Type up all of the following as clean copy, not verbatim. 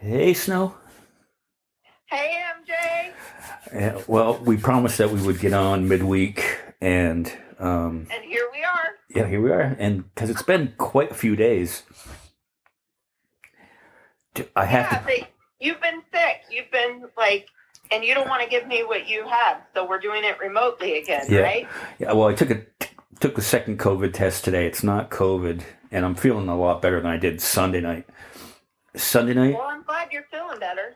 Hey, Snow. Hey, MJ. Well, we promised that we would get on midweek, and And here we are. yeah, here we are. And because it's been quite a few days, I have Yeah, to. but you've been sick. You've been like, and you don't want to give me what you had, so we're doing it remotely again, Yeah, right? yeah. Well, I took the second COVID test today. It's not COVID, and I'm feeling a lot better than I did Sunday night. Sunday night, Well, I'm glad you're feeling better.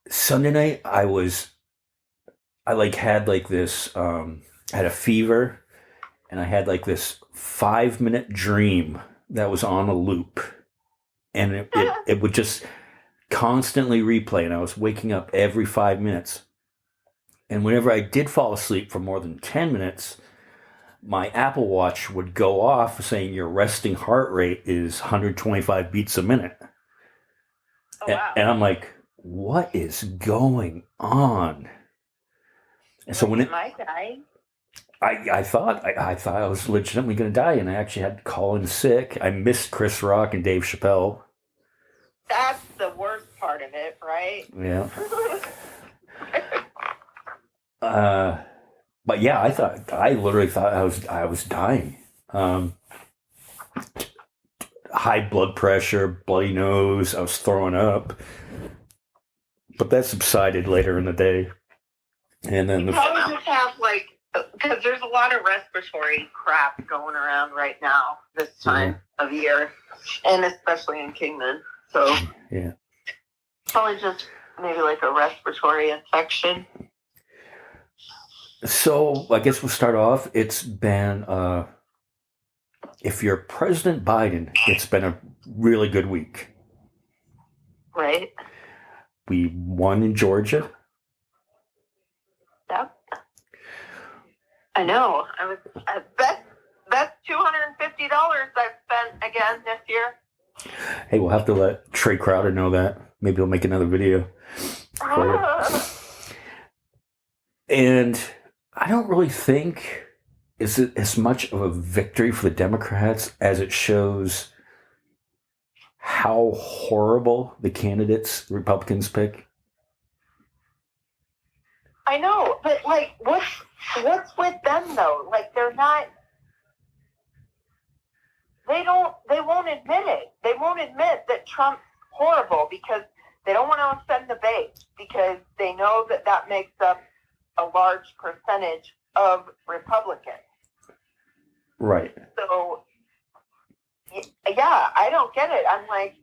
Sunday night, I like had like this. I had a fever, and I had like this 5 minute dream that was on a loop, and it would just constantly replay, and I was waking up every 5 minutes. And whenever I did fall asleep for more than 10 minutes, my Apple Watch would go off saying your resting heart rate is 125 beats a minute. Oh, And, wow. and I'm like, what is going on? And so when Am I dying? I thought I was legitimately going to die, and I actually had to call in sick. I missed Chris Rock and Dave Chappelle. That's the worst part of it, right? Yeah. But yeah, I literally thought I was dying. Um, High blood pressure, bloody nose. I was throwing up, but that subsided later in the day. And then You probably just have because there's a lot of respiratory crap going around right now this time of year, and especially in Kingman. So yeah, probably just maybe like a respiratory infection. so I guess we'll start off. It's been if you're President Biden, it's been a really good week. Right? We won in Georgia. Yep. I know. I bet that's $250 I've spent again this year. Hey, we'll have to let Trey Crowder know that. Maybe he'll make another video for it. And I don't really think is it as much of a victory for the Democrats as it shows how horrible the candidates Republicans pick. I know, but what's with them though? Like they won't admit it. They won't admit that Trump's horrible because they don't want to offend the base because they know that makes up a large percentage of Republicans. Right. So, yeah, I don't get it. I'm like,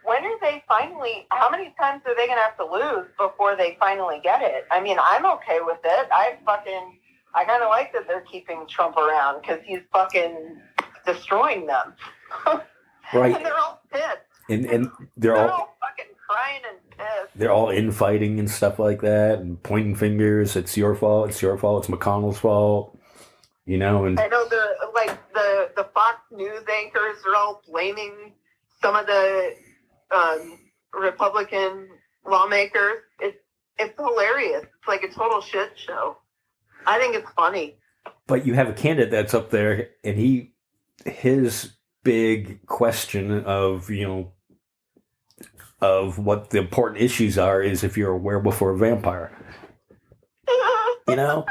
when are they finally, how many times are they going to have to lose before they finally get it? I mean, I'm okay with it. I kind of like that they're keeping Trump around because he's fucking destroying them. Right. And they're all pissed. And they're all fucking crying and pissed. They're all infighting and stuff like that and pointing fingers. It's your fault. It's your fault. It's McConnell's fault. You know, and I know the Fox News anchors are all blaming some of the Republican lawmakers. It's hilarious. It's like a total shit show. I think it's funny. But you have a candidate that's up there, and his big question of of what the important issues are is if you're a werewolf or a vampire. You know.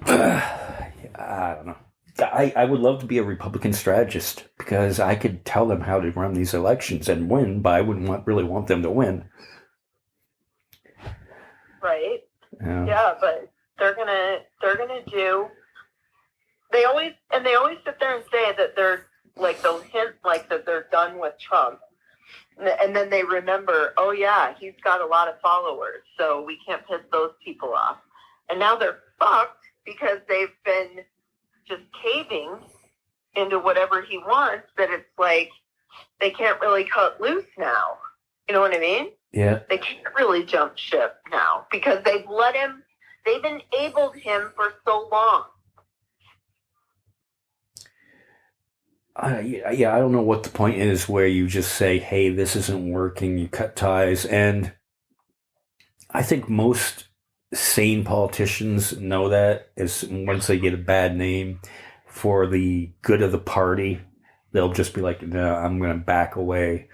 I don't know. I would love to be a Republican strategist because I could tell them how to run these elections and win, but I wouldn't really want them to win. Right. Yeah. Yeah, but they're gonna do. They always sit there and say that they're like they'll hint like that they're done with Trump, and then they remember, oh yeah, he's got a lot of followers, so we can't piss those people off. And now they're fucked because they've been just caving into whatever he wants, that it's like they can't really cut loose now. You know what I mean? Yeah. They can't really jump ship now because they've enabled him for so long. Yeah, I don't know what the point is where you just say, hey, this isn't working, you cut ties. And I think most sane politicians know that is once they get a bad name for the good of the party, they'll just be like, no, I'm going to back away.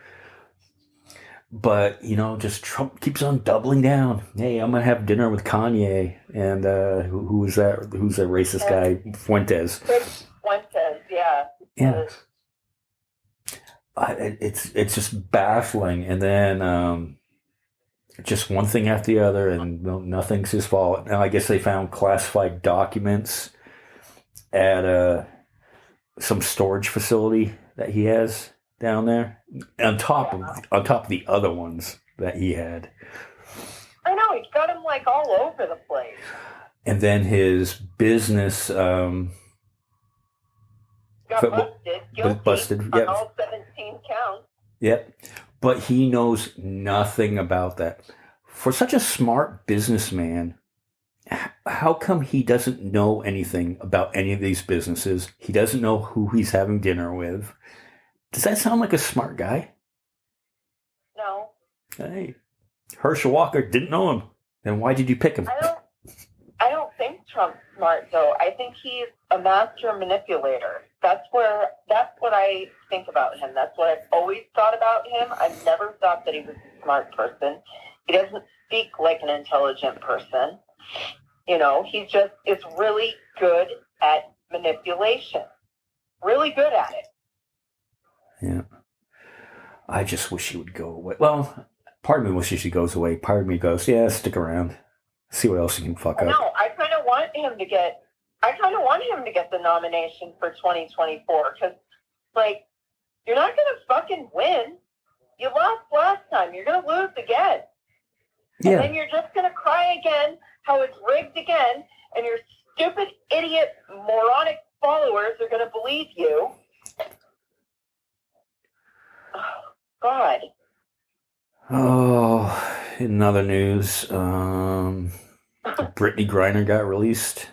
But, just Trump keeps on doubling down. Hey, I'm going to have dinner with Kanye. And who was that? Who's that racist guy? Fuentes. Fuentes, yeah. Yeah. It's just baffling. And then just one thing after the other, and nothing's his fault. Now, I guess they found classified documents at some storage facility that he has down there, on top of the other ones that he had. I know, he's got them like all over the place. And then his business got busted, guilty busted. On Yep. all 17 counts. Yep. But he knows nothing about that. For such a smart businessman, how come he doesn't know anything about any of these businesses? He doesn't know who he's having dinner with. Does that sound like a smart guy? No. Hey, Herschel Walker didn't know him. Then why did you pick him? I don't think Trump's smart, though. I think he's a master manipulator. That's what I think about him. That's what I've always thought about him. I've never thought that he was a smart person. He doesn't speak like an intelligent person. He just is really good at manipulation. Really good at it. Yeah. I just wish he would go away. Well, part of me wishes he goes away. Part of me goes, yeah, stick around. See what else he can fuck up. No, I kind of want him to get the nomination for 2024 because, you're not going to fucking win. You lost last time. You're going to lose again. Yeah. And then you're just going to cry again how it's rigged again, and your stupid, idiot, moronic followers are going to believe you. Oh, God. Oh, in other news, Brittney Griner got released.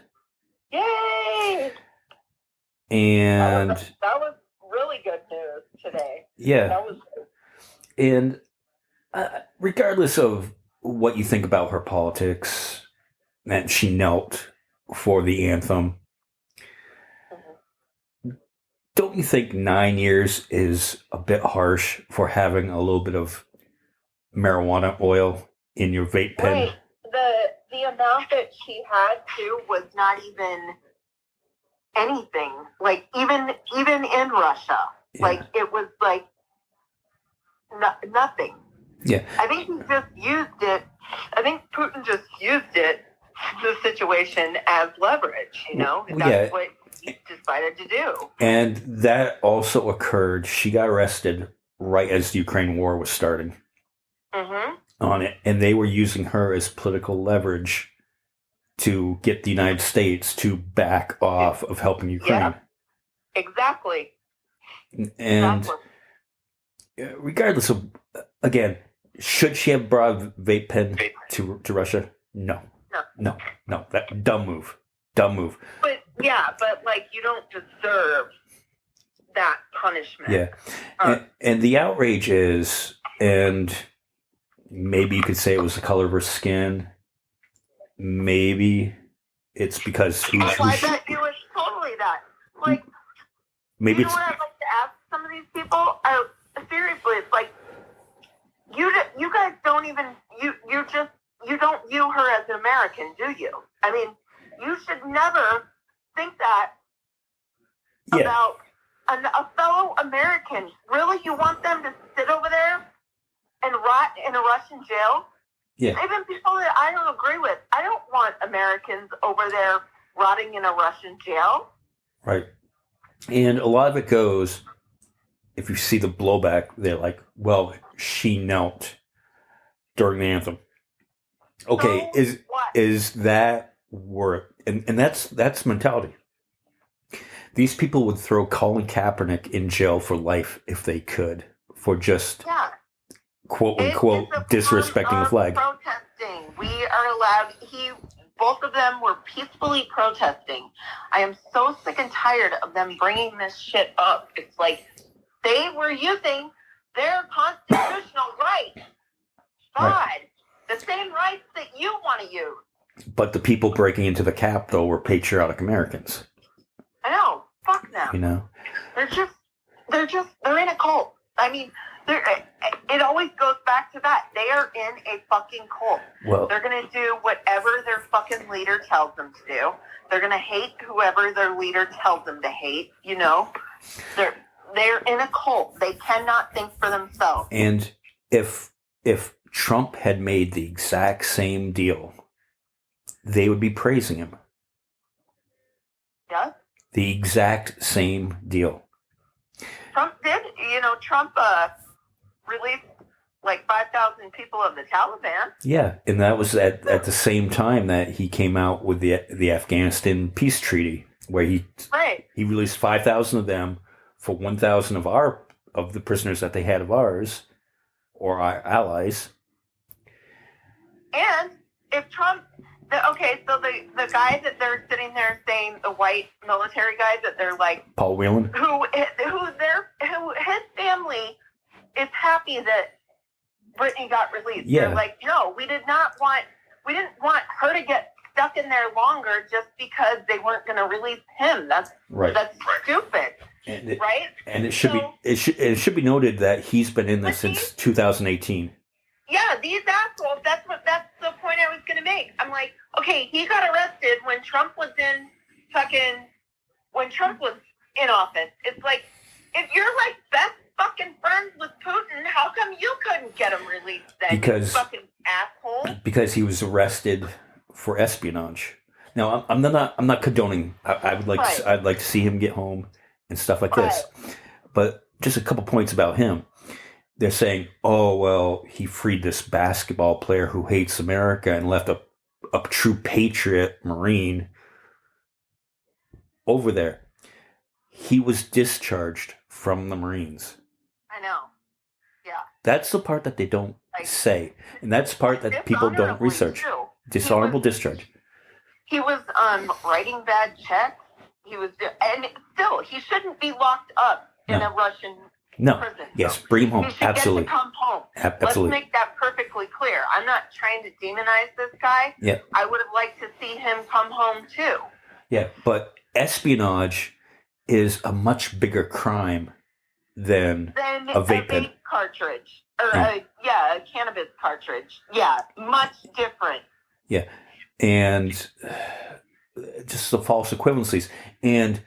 Yay! And that was really good news today. Yeah. That was good. And regardless of what you think about her politics, that she knelt for the anthem, don't you think 9 years is a bit harsh for having a little bit of marijuana oil in your vape pen? Right. The amount that she had too was not even anything. Even in Russia, Yeah. it was nothing. Yeah. I think he just used it. I think Putin just used it, the situation, as leverage. That's what he decided to do. And that also occurred. She got arrested right as the Ukraine war was starting. Mm-hmm. On it, and they were using her as political leverage to get the United States to back off of helping Ukraine. Yeah, exactly. And regardless of, again, should she have brought a vape pen to Russia? No. That dumb move. But you don't deserve that punishment. Yeah, and the outrage is, and maybe you could say it was the color of her skin. Maybe it's because I bet you it's totally that. Maybe what I'd like to ask some of these people? Seriously, it's you guys don't even you don't view her as an American, do you? I mean, you should never think that about a fellow American. Really, you want them to sit over there and rot in a Russian jail? Yeah. Even people that I don't agree with. I don't want Americans over there rotting in a Russian jail. Right. And a lot of it goes, if you see the blowback, they're like, well, she knelt during the anthem. Okay, So is that worth? And that's mentality. These people would throw Colin Kaepernick in jail for life if they could, for just quote unquote disrespecting the flag. Protesting. We are allowed. Both of them were peacefully protesting. I am so sick and tired of them bringing this shit up. It's like they were using their constitutional rights. God, the same rights that you want to use. But the people breaking into the Capitol were patriotic Americans. I know. Fuck them. You know? They're in a cult. I mean, It always goes back to that. They are in a fucking cult. Well, they're going to do whatever their fucking leader tells them to do. They're going to hate whoever their leader tells them to hate, you know? They're in a cult. They cannot think for themselves. And if Trump had made the exact same deal, they would be praising him. Yeah? The exact same deal. Trump did, Trump released like 5,000 people of the Taliban. Yeah, and that was at the same time that he came out with the Afghanistan peace treaty, where he released 5,000 of them for 1,000 of the prisoners that they had of ours or our allies. And if Trump, so the guy that they're sitting there saying, the white military guy that they're like, Paul Whelan, who his family is happy that Brittney got released. Yeah. They're like, no, we didn't want her to get stuck in there longer just because they weren't going to release him. That's stupid. Right? And it should be noted that he's been in this since 2018. Yeah, these assholes. That's the point I was going to make. I'm like, okay, he got arrested when Trump was in office. It's like, if you're like best fucking friends with Putin, how come you couldn't get him released then? Because you fucking asshole. Because he was arrested for espionage. Now, I'm not condoning. I'd like to see him get home and stuff like this. But just a couple points about him. They're saying, oh, well, he freed this basketball player who hates America and left a true patriot Marine over there. He was discharged from the Marines. I know. Yeah. That's the part that they don't say. And that's the part that people don't research. Too. Dishonorable discharge. He was writing bad checks. And still, he shouldn't be locked up in a Russian prison. Yes, bring him home. He should Absolutely. get to come home. Absolutely. Let's make that perfectly clear. I'm not trying to demonize this guy. Yeah. I would have liked to see him come home too. Yeah, but espionage is a much bigger crime than a vape cartridge. Or a cannabis cartridge. Yeah, much different. Yeah, and just the false equivalencies. And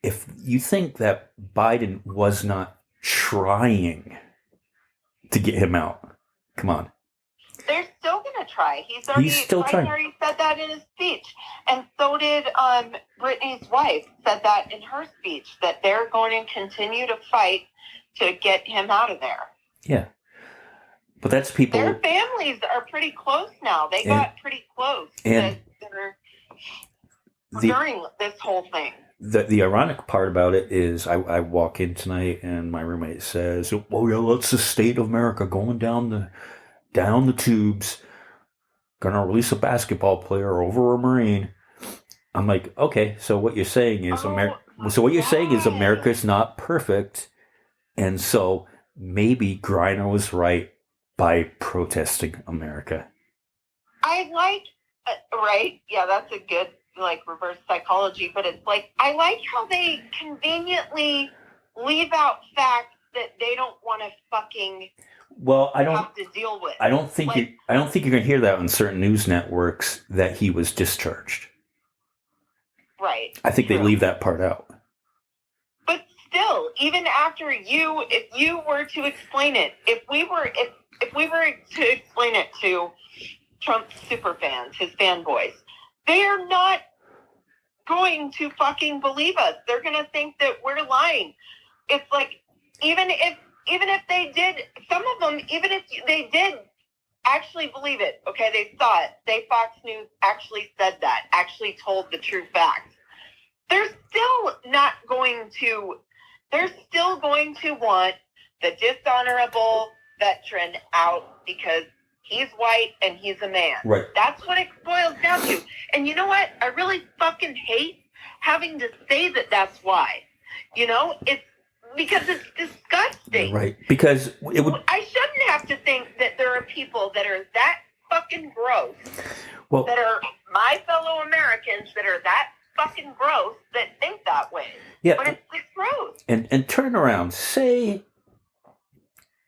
if you think that Biden was not trying to get him out, come on. They're still going to try. Biden already said that in his speech. And so did Brittney's wife said that in her speech, that they're going to continue to fight to get him out of there. Yeah. But that's people. Their families are pretty close now. They got pretty close during this whole thing. The ironic part about it is I walk in tonight and my roommate says, oh, yeah, that's the state of America going down the tubes, gonna release a basketball player over a Marine. I'm like, okay, so what you're saying is America's not perfect, and so maybe Griner was right by protesting America. I like, right? Yeah, that's a good reverse psychology, but it's like, I like how they conveniently leave out facts that they don't want to fucking have to deal with. I don't think you're gonna hear that on certain news networks that he was discharged. Right. I think they leave that part out. But still, even after if you were to explain it, if we were to explain it to Trump's super fans, his fanboys, they are not going to fucking believe us. They're going to think that we're lying. It's like, even if they did, some of them, even if they did actually believe it, okay, they saw it, Fox News actually said that, actually told the true facts. They're still going to want the dishonorable veteran out because he's white and he's a man. Right. That's what it boils down to. And you know what? I really fucking hate having to say that that's why. It's because it's disgusting. Right. Because I shouldn't have to think that there are people that are that fucking gross. Well, that are my fellow Americans that are that fucking gross that think that way. Yeah. But it's gross. And turn around. Say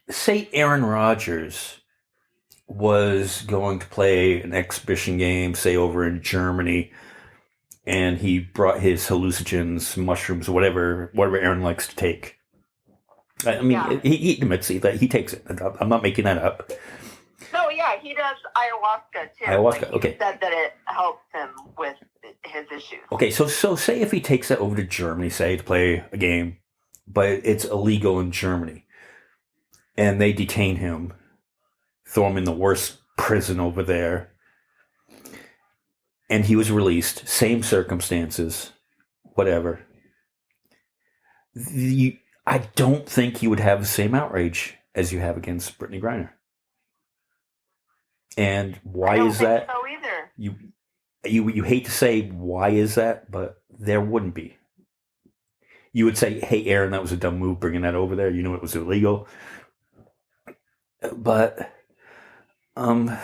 say Aaron Rodgers was going to play an exhibition game, say over in Germany, and he brought his hallucinogens, mushrooms, whatever Aaron likes to take. I mean, Yeah. he admits that he takes it. I'm not making that up. No, yeah, he does ayahuasca too. Ayahuasca, Like, okay. He said that it helps him with his issues. Okay, so say if he takes that over to Germany, say to play a game, but it's illegal in Germany, and they detain him, throw him in the worst prison over there, and he was released, same circumstances, whatever. I don't think you would have the same outrage as you have against Brittney Griner. And why is that? I don't think so either. You hate to say why is that, but there wouldn't be. You would say, "Hey, Aaron, that was a dumb move bringing that over there. You knew it was illegal." But, and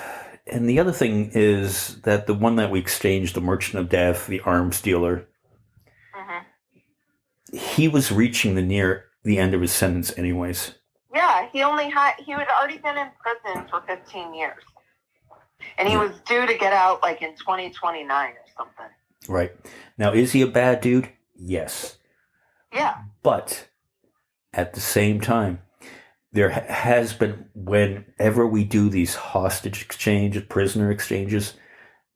the other thing is that the one that we exchanged, the Merchant of Death, the arms dealer, he was reaching the end of his sentence anyways. Yeah, he had already been in prison for 15 years. And he was due to get out like in 2029 or something. Right. Now, is he a bad dude? Yes. Yeah. But at the same time, there has been, whenever we do these hostage exchanges, prisoner exchanges,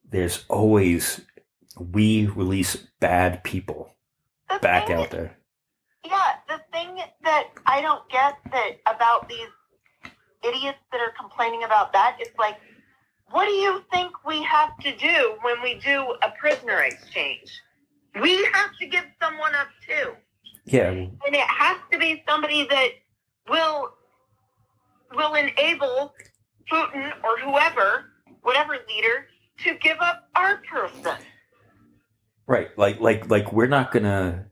there's always, we release bad people back out there. Yeah, the thing that I don't get about these idiots that are complaining about that is like, what do you think we have to do when we do a prisoner exchange? We have to give someone up too. Yeah. And it has to be somebody that will enable Putin or whoever, whatever leader, to give up our person. Right. Like we're not gonna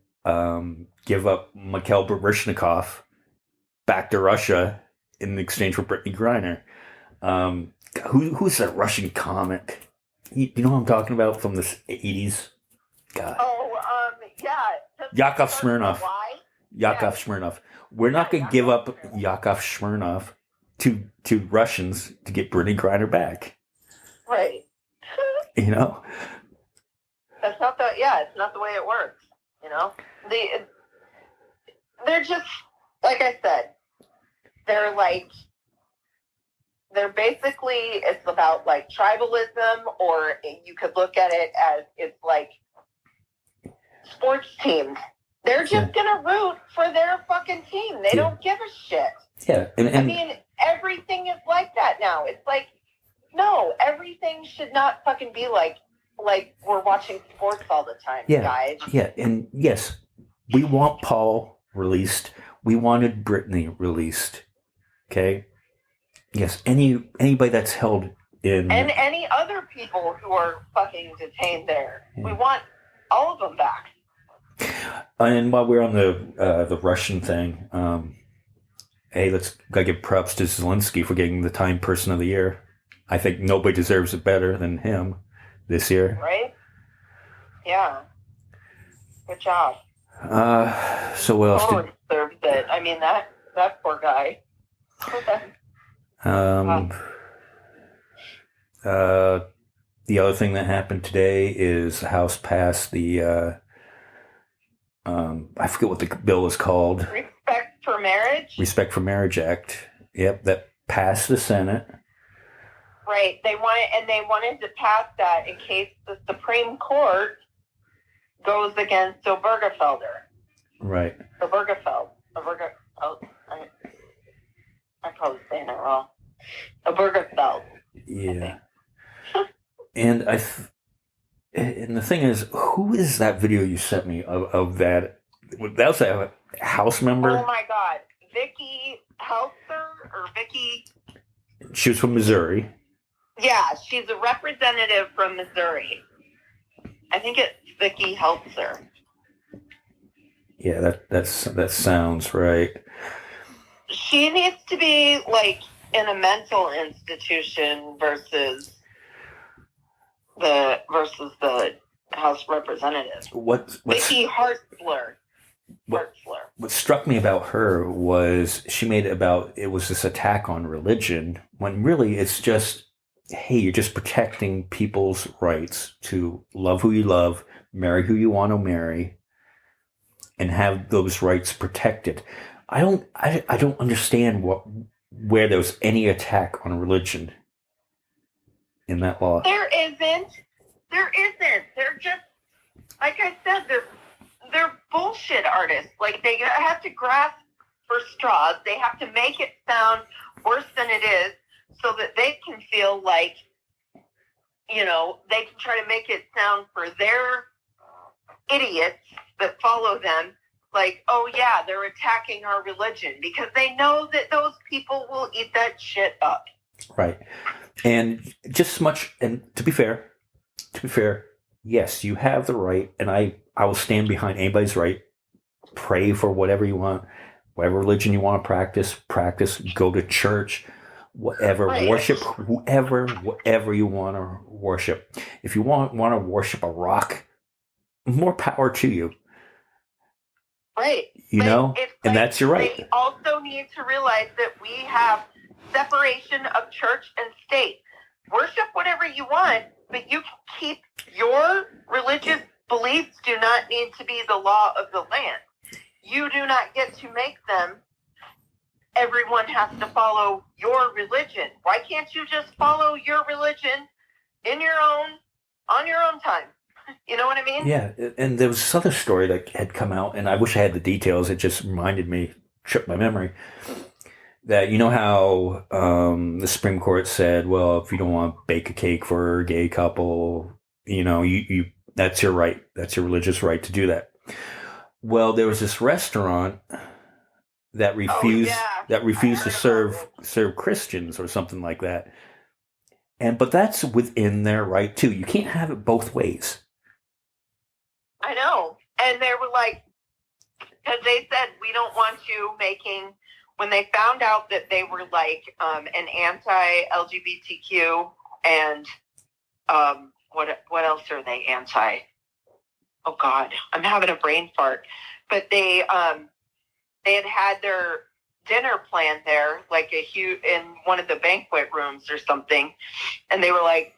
give up Mikhail Baryshnikov back to Russia in exchange for Brittney Griner. Who's that Russian comic? You know what I'm talking about from the 80s? God. Oh, yeah. Yakov Smirnoff. Why? Yakov Smirnoff. We're not going to give up Yakov Smirnoff to Russians to get Brittney Griner back. Right. You know? That's not the, it's not the way it works. You know? They're just, like I said, they're basically, it's about like tribalism, or you could look at it as it's like sports teams. They're just gonna root for their fucking team. They don't give a shit. Yeah, and I mean, everything is like that now. It's like, no, everything should not fucking be like we're watching sports all the time, guys. Yeah, and yes, we want Paul released. We wanted Brittney released. Okay. Yes, anybody that's held in, and any other people who are fucking detained there, we want all of them back. And while we're on the Russian thing, hey, gotta give props to Zelensky for getting the Time Person of the Year. I think nobody deserves it better than him this year. Right? Yeah. Good job. So what else? Totally deserves it. I mean, that poor guy. The other thing that happened today is the House passed the I forget what the bill is called. Respect for Marriage? Respect for Marriage Act. Yep, that passed the Senate. Right. They wanted to pass that in case the Supreme Court goes against Obergefellder. Right. Obergefell. I'm probably saying it wrong. Obergefell. Yeah. And and the thing is, who is that video you sent me of that? That was a House member. Oh my God, Vicky Heltzer or Vicky? She was from Missouri. Yeah, she's a representative from Missouri. I think it's Vicky Heltzer. Yeah, that sounds right. She needs to be like in a mental institution versus the House Representatives. What's Vicky Hartzler. what slur. what struck me about her was she made it about it was this attack on religion when really it's just, hey, you're just protecting people's rights to love who you love, marry who you want to marry, and have those rights protected. I don't understand where there was any attack on religion in that law. There isn't. They're just, like I said, they're bullshit artists. Like, they have to grasp for straws. They have to make it sound worse than it is so that they can feel like, you know, they can try to make it sound for their idiots that follow them like, oh yeah, they're attacking our religion, because they know that those people will eat that shit up. Right. And just as much, and to be fair, yes, you have the right, and I will stand behind anybody's right. Pray for whatever you want, whatever religion you want to practice, go to church, whatever, right. Worship whatever you want to worship. If you want to worship a rock, more power to you. Right. You know, and like, that's your right. They also need to realize that we have separation of church and state. Worship whatever you want, but you can keep your religious beliefs do not need to be the law of the land. You do not get to make them. Everyone has to follow your religion. Why can't you just follow your religion on your own time? You know what I mean? Yeah, and there was this other story that had come out, and I wish I had the details. It just reminded me, tripped my memory, that you know how the Supreme Court said, well, if you don't want to bake a cake for a gay couple, you know, you that's your right. That's your religious right to do that. Well, there was this restaurant that refused to serve Christians or something like that. But that's within their right too. You can't have it both ways. I know. And they were like, because they said, we don't want you making, when they found out that they were like an anti-LGBTQ and what else are they anti? Oh God, I'm having a brain fart. But they had their dinner planned there, like in one of the banquet rooms or something. And they were like,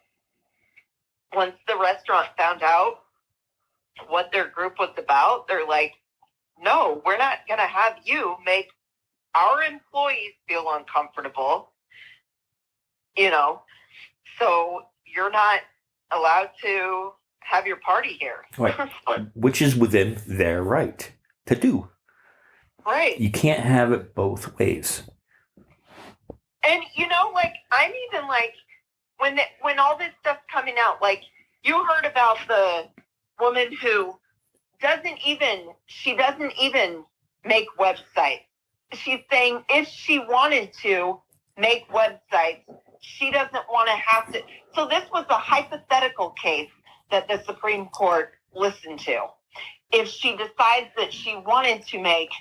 once the restaurant found out what their group was about, they're like, no, we're not going to have you make our employees feel uncomfortable, you know, so you're not allowed to have your party here. Right. Which is within their right to do. Right. You can't have it both ways. And, you know, like, I'm even like, when all this stuff's coming out, like, you heard about the woman who doesn't even make websites. She's saying if she wanted to make websites, she doesn't want to have to. So this was a hypothetical case that the Supreme Court listened to. If she decides that she wanted to make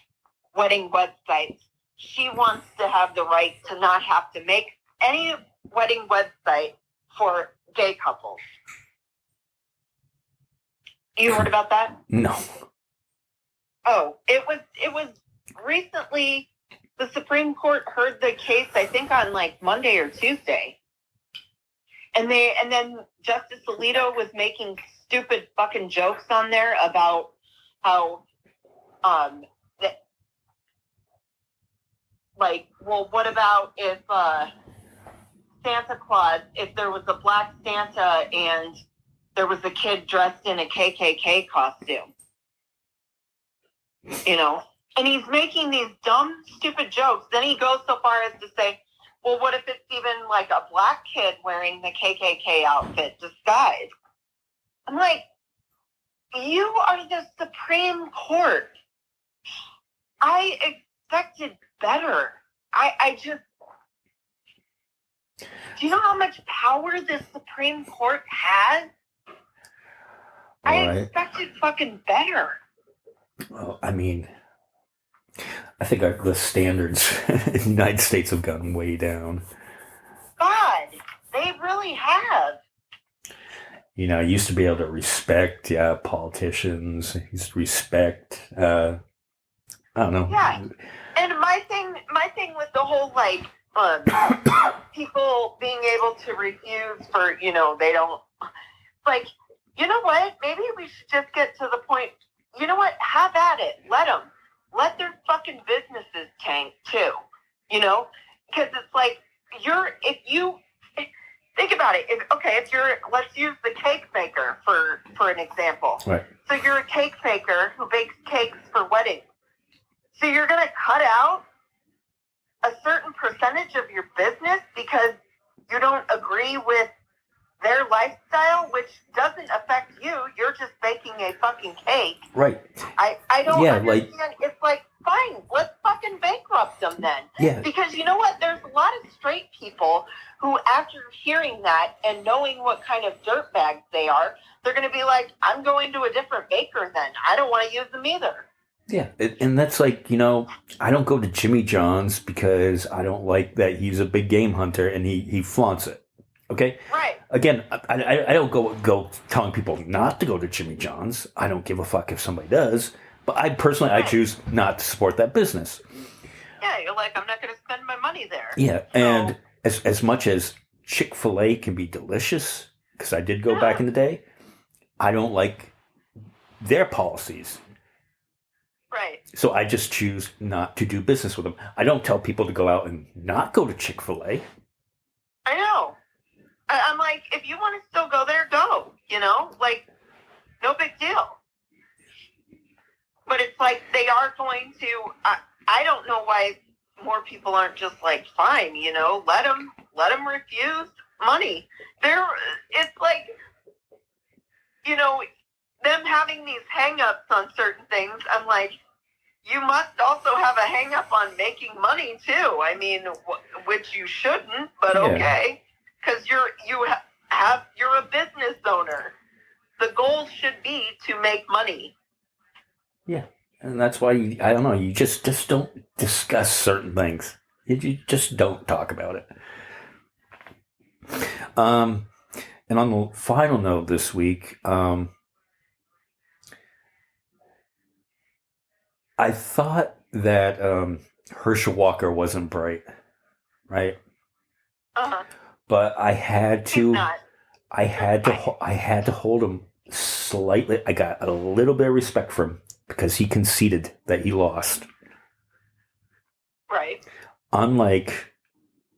wedding websites, she wants to have the right to not have to make any wedding website for gay couples. You heard about that? No. Oh, it was recently. The Supreme Court heard the case, I think, on like Monday or Tuesday. And then Justice Alito was making stupid fucking jokes on there about how well, what about if Santa Claus, if there was a black Santa and there was a kid dressed in a KKK costume, you know? And he's making these dumb, stupid jokes. Then he goes so far as to say, well, what if it's even like a black kid wearing the KKK outfit disguised? I'm like, you are the Supreme Court. I expected better. I just, do you know how much power the Supreme Court has? I expected fucking better. Well, I mean, I think the standards in the United States have gone way down. God, they really have. You know, I used to be able to respect, politicians. I used to respect I don't know. Yeah. And my thing with the whole, like, people being able to refuse for, they don't, like, you know what? Maybe we should just get to the point, you know what? Have at it. Let them. Let their fucking businesses tank, too. Because it's like, think about it. Let's use the cake maker for an example. Right. So you're a cake maker who bakes cakes for weddings. So you're going to cut out a certain percentage of your business because you don't agree with their lifestyle, which doesn't affect you. You're just baking a fucking cake. Right. I don't understand. It's like, fine, let's fucking bankrupt them then. Yeah. Because you know what? There's a lot of straight people who, after hearing that and knowing what kind of dirtbags they are, they're going to be like, I'm going to a different baker then. I don't want to use them either. Yeah, and that's like, I don't go to Jimmy John's because I don't like that he's a big game hunter and he flaunts it. Okay? Right. Again, I don't go telling people not to go to Jimmy John's. I don't give a fuck if somebody does. But I choose not to support that business. Yeah, you're like, I'm not going to spend my money there. Yeah, and as much as Chick-fil-A can be delicious, because I did go back in the day, I don't like their policies. Right. So I just choose not to do business with them. I don't tell people to go out and not go to Chick-fil-A. I know. I'm like, if you want to still go there, go. Like, no big deal. But it's like they are going to. I don't know why more people aren't just like, fine, let them refuse money. It's like, them having these hang-ups on certain things. I'm like, you must also have a hang-up on making money too. I mean, which you shouldn't, but okay, because you're a business owner. The goal should be to make money. Yeah. And that's why, you just don't discuss certain things. You just don't talk about it. And on the final note this week, I thought that Herschel Walker wasn't bright, right? Uh-huh. But I had to hold him slightly. I got a little bit of respect for him because he conceded that he lost. Right. Unlike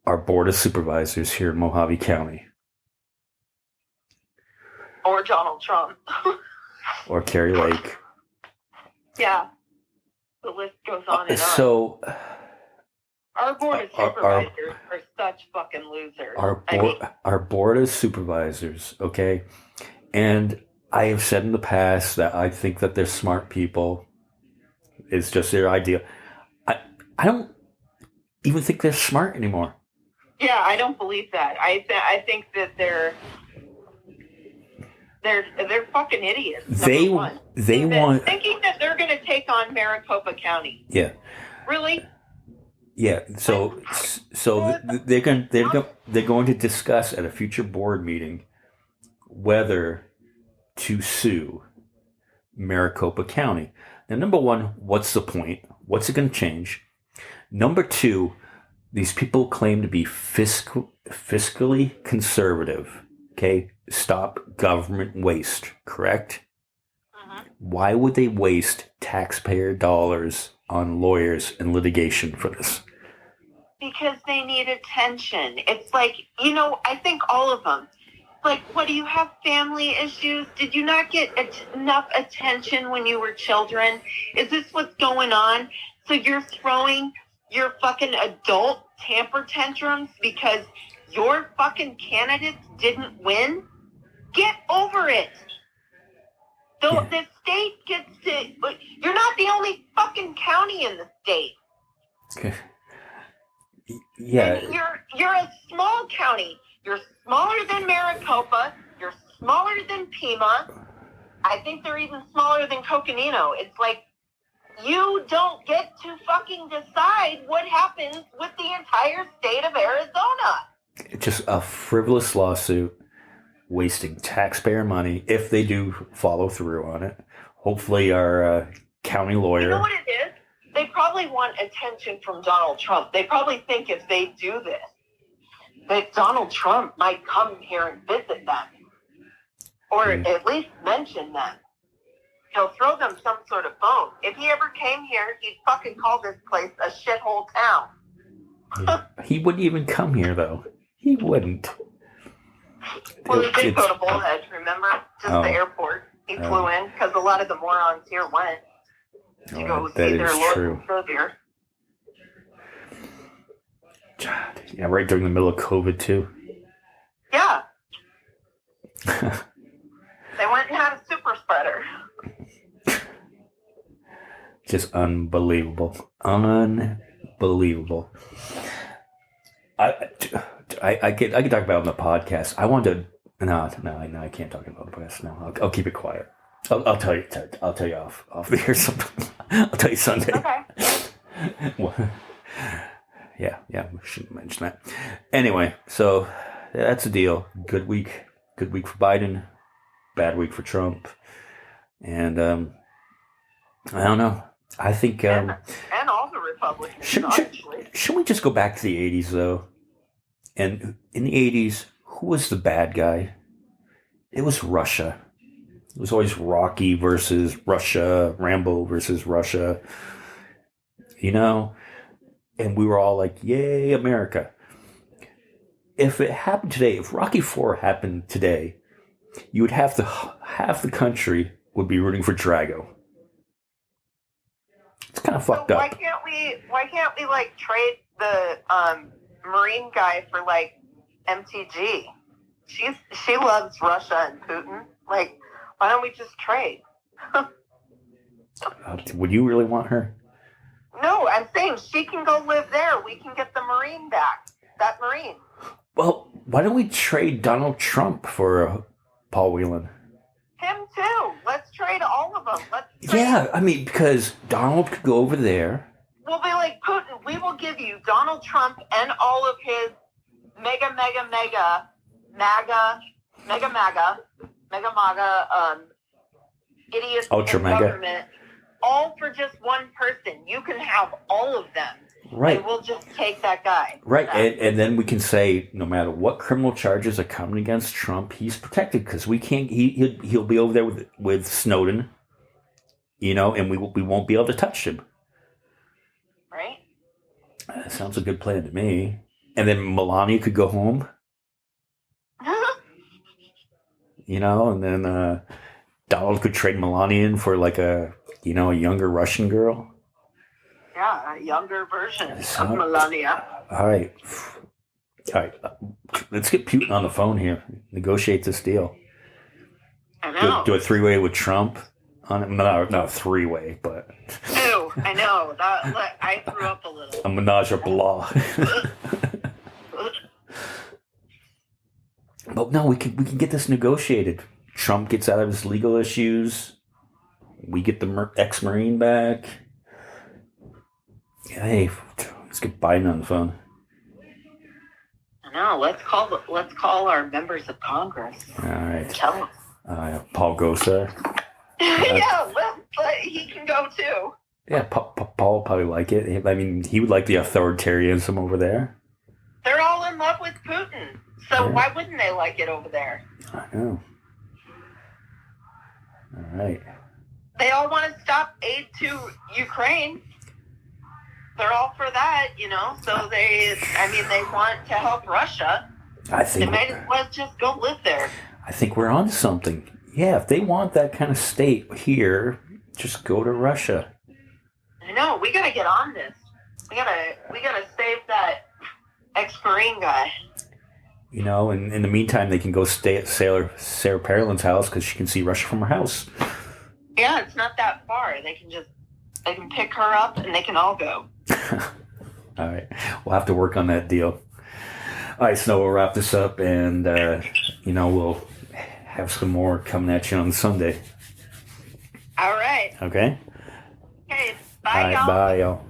our board of supervisors here in Mojave County. Or Donald Trump. Or Carrie Lake. Yeah. The list goes on and on. So, our board of supervisors are such fucking losers. Our board of supervisors, okay? And I have said in the past that I think that they're smart people. It's just their idea. I don't even think they're smart anymore. Yeah, I don't believe that. I think that they're fucking idiots. They want thinking that they're going to take on Maricopa County. Yeah. Really? Yeah. So they're going to discuss at a future board meeting whether to sue Maricopa County. Now, number one, what's the point? What's it going to change? Number two, these people claim to be fiscally conservative. Okay, stop government waste, correct? Uh-huh. Why would they waste taxpayer dollars on lawyers and litigation for this? Because they need attention. It's like, I think all of them. Like, what, do you have family issues? Did you not get enough attention when you were children? Is this what's going on? So you're throwing your fucking adult temper tantrums because your fucking candidates didn't win? Get over it. The state gets to... You're not the only fucking county in the state. Okay. Yeah. And you're a small county. You're smaller than Maricopa. You're smaller than Pima. I think they're even smaller than Coconino. It's like, you don't get to fucking decide what happens with the entire state of Arizona. It's just a frivolous lawsuit, wasting taxpayer money, if they do follow through on it. Hopefully our county lawyer... You know what it is? they probably want attention from Donald Trump. They probably think if they do this, that Donald Trump might come here and visit them, or at least mention them. He'll throw them some sort of bone. If he ever came here, he'd fucking call this place a shithole town. Yeah. He wouldn't even come here, though. He wouldn't. Well, he did go to Bullhead, remember? Just the airport. He flew in, because a lot of the morons here went to go see their Lord and Savior. God, yeah, right during the middle of COVID, too. Yeah. They went and had a super spreader. Just unbelievable. Unbelievable. I could talk about it on the podcast. I wanted to. No, I can't talk about the podcast. No, I'll keep it quiet. I'll tell you. I'll tell you off the air something. I'll tell you Sunday. Okay. Well, yeah. We shouldn't mention that. Anyway, so that's the deal. Good week for Biden. Bad week for Trump. And I don't know. I think and all the Republicans. Should we just go back to the 80s though? And in the 80s, who was the bad guy? It was Russia. It was always Rocky versus Russia, Rambo versus Russia. You know? And we were all like, yay, America. If it happened today, if Rocky IV happened today, you would have half the country would be rooting for Drago. It's kind of fucked up. Why can't we like trade the Marine guy for like MTG? She loves Russia and Putin. Like, why don't we just trade? Would you really want her? No, I'm saying she can go live there. We can get the Marine back. That Marine. Well, why don't we trade Donald Trump for Paul Whelan? Him too. Let's trade all of them. Yeah, I mean, because Donald could go over there. We'll be like, Putin, we will give you Donald Trump and all of his mega MAGA, idiots Ultra in mega. Government, all for just one person. You can have all of them. Right. And we'll just take that guy. Right. And then we can say, no matter what criminal charges are coming against Trump, he's protected because we can't. He'll be over there with Snowden, you know, and we won't be able to touch him. Right. That sounds a good plan to me. And then Melania could go home, you know, and then Donald could trade Melania in for like a younger Russian girl. Yeah, a younger version of Melania. All right. Let's get Putin on the phone here. Negotiate this deal. I know. Do a three-way with Trump on it. Not a three-way, but. Ew, I know. I threw up a little. A menage a blah. But no, we can get this negotiated. Trump gets out of his legal issues. We get the ex-Marine back. Hey, let's get Biden on the phone. I know. Let's call our members of Congress. All right. Tell them. Paul Gosar. Yeah, he can go too. Yeah, Paul will probably like it. I mean, he would like the authoritarianism over there. They're all in love with Putin, so why wouldn't they like it over there? I know. All right. They all want to stop aid to Ukraine. They're all for that, so they want to help Russia. I think they might as well just go live there. I think we're on to something. Yeah, if they want that kind of state here, just go to Russia. I know, we gotta get on this. We gotta save that ex-Marine guy. And in the meantime, they can go stay at Sarah Palin's house because she can see Russia from her house. Yeah, it's not that far. They can pick her up and they can all go. All right. We'll have to work on that deal. All right, Snow, we'll wrap this up and, we'll have some more coming at you on Sunday. All right. Okay? Okay. Bye, y'all. Bye, y'all.